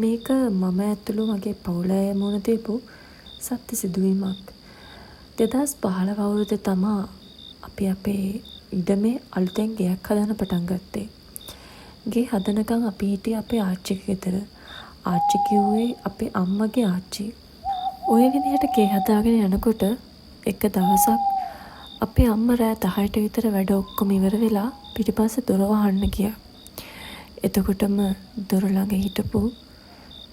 මේක මම ඇතුළු මගේ පවුල අය මුණ දීපු සත්‍ය සිදුවීමක්. 2015 අවුරුද්දේ තමා අපි අපේ ඉඩමේ අලුතෙන් ගෙයක් හදන්න පටන් ගත්තේ. ගේ හදනකම් අපි හිටියේ අපේ ආච්චිගේ ගෙදර. ආච්චි කිව්වේ අපේ අම්මගේ ආච්චි. ඔය විදිහට ගේ හදාගෙන යනකොට එක දවසක් අපේ අම්මා රෑ 10ට විතර වැඩ ඔක්කොම ඉවර වෙලා පිටිපස්සේ දොර වහන්න ගියා. එතකොටම දොර ළඟ හිටපු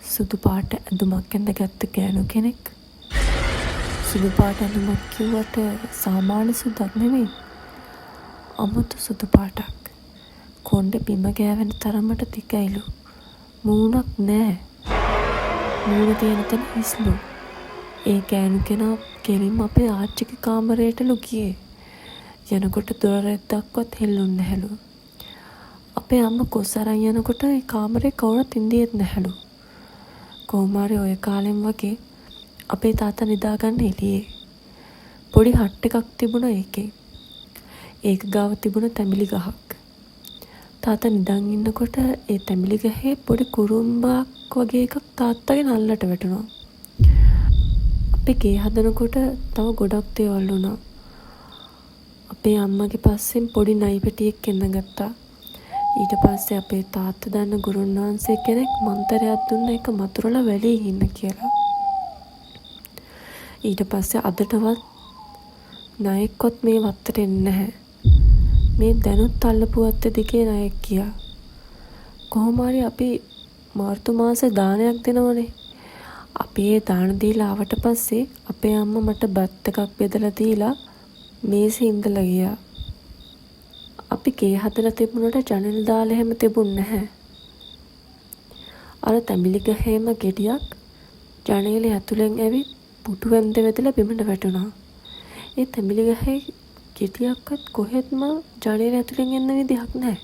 සුදු පාට ඇඳුමක් ඇඳගත්ත ගෑනු කෙනෙක්. සුදු පාට ඇඳුමක් කිව්වට සාමාන්‍ය සුදුක් නෙමෙයි. අමුතු සුදු පාටක්. කොණ්ඩේ බිම ගෑවෙන තරමට දිගයිලු. මූණක් නෑ. මූණ තියෙන තැන හිස්ලු. ඒ ගෑනු කෙනා කෙලින්ම අපේ ආච්චිගේ කාමරයටලු ගියේ. යනකොට දොර රෙද්දක්වත් හෙල්ලුන්නේ නැහැලු. අපේ අම්මා කොස් අරන් යනකොට ඒ කාමරේ කවුරුත් ඉඳියෙත් නැහැලු. කොහොම හරි ඔය කාලෙම වගේ අපේ තාත්තා නිදාගන්න එළියේ. පොඩි හට් එකක් තිබුණා ඒකේ. ඒක ගාව තිබුණ තැඹිලි ගහක්. තාත්තා නිදන් ඉන්නකොට ඒ තැඹිලි ගහේ පොඩි කුරුම්බාක් වගේ එකක් තාත්තගේ නල්ලට වැටුණා. අපි ගේ හදනකොට තව ගොඩක් දේවල් වුණා. අපේ අම්මගේ පස්සෙන් පොඩි නයි පෙටියක් එන්නගත්තා. ඊට පස්සේ අපේ තාත්තා දන්න ගුරුන් වහන්සේ කෙනෙක් මන්තරයක් දුන්න එක මතුරලා වැලේ ඉන්න කියලා. ඊට පස්සේ අදටවත් ණයෙක්වත් මේ වත්තට එන්නේ නැහැ. මේ දැනුත් අල්ලපු වත්ත දිගේ ණයෙක් ගියා. කොහොම හරි අපි මාර්තු මාසේ දානයක් දෙනවනේ. අපි ඒ දාන දීලා ආවට පස්සේ අපේ අම්මා මට බත් එකක් බෙදලා දීලා මේසේ ඉඳලා ගියා. අපි ගේ හදලා තිබුණට ජනෙල් දාලා එහෙම තිබුණ නැහැ. අර තැඹිලි ගහේම ගෙඩියක් ජනේලේ ඇතුලෙන් ඇවිත් පුටු වැන්ද වැදලා බිමට වැටුණා. ඒ තැඹිලි ගහේ ගෙඩියක්වත් කොහෙත්ම ජනේලේ ඇතුලෙන් එන්න විදිහක් නැහැ.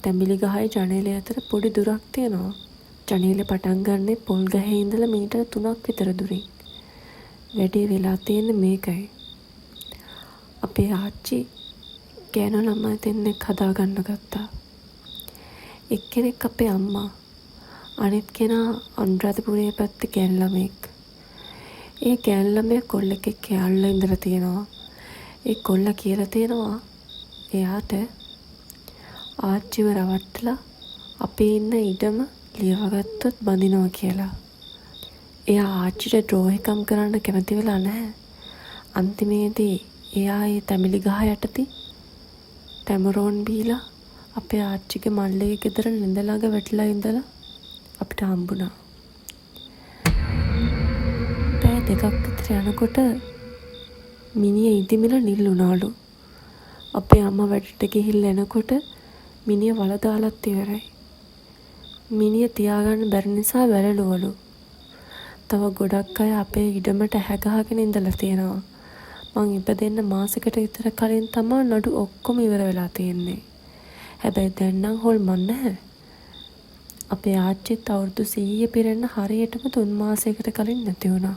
තැඹිලි ගහයි ජනේලේ අතර පොඩි දුරක් තියෙනවා. ජනේලේ පටන් ගන්නේ පොල් ගහේ ඉඳලා මීටර 3ක් විතර දුරින්. වැඩි වෙලා තියෙන්නේ මේකයි. අපේ ආච්චි ගෑනු ළමයි දෙන්නෙක් හදාගන්න ගත්තා. එක්කෙනෙක් අපේ අම්මා. අනිත් කෙනා අනුරාධපුරයේ පැත්තේ ගෑනු ළමෙක්. ඒ ගෑනු ළමයා කොල්ලෙක්ගේ කෑල්ල ඉඳලා තියෙනවා. ඒ කොල්ලා කියලා තියෙනවා එයාට ආච්චිව රවට්ටලා අපි ඉන්න ඉඩම ලියවගත්තොත් බඳිනවා කියලා. එයා ආච්චිට ද්‍රෝහිකම් කරන්න කැමති වෙලා නැහැ. අන්තිමේදී එයා ඒ තැඹිලි ගහ යටදී ටැමරෝන් බීලා අපේ ආච්චිගේ මල්ලිගේ ගෙදර ළිඳ ළඟ වැටිලා ඉඳලා අපිට හම්බුණා. පැය දෙකක් විතර යනකොට මිනිහ ඉදිමිල නිල් වුණාලු. අපේ අම්මා වැඩට ගිහිල්ලා එනකොට මිනිහ වල දාලත් ඉවරයි. මිනිහ තියාගන්න බැරි නිසා වැළලුවලු. තව ගොඩක් අය අපේ ඉඩමට හැගහගෙන ඉඳලා තියෙනවා. මං ඉපදෙන්න මාසෙකට විතර කලින් තමයි නඩු ඔක්කොම ඉවර වෙලා තියෙන්නේ. හැබැයි දැන් නම් හොල්මන් නැහැ. අපේ ආච්චිත් අවුරුදු 100 පිරෙන්න හරියටම 3 මාසයකට කලින් නැති වුණා.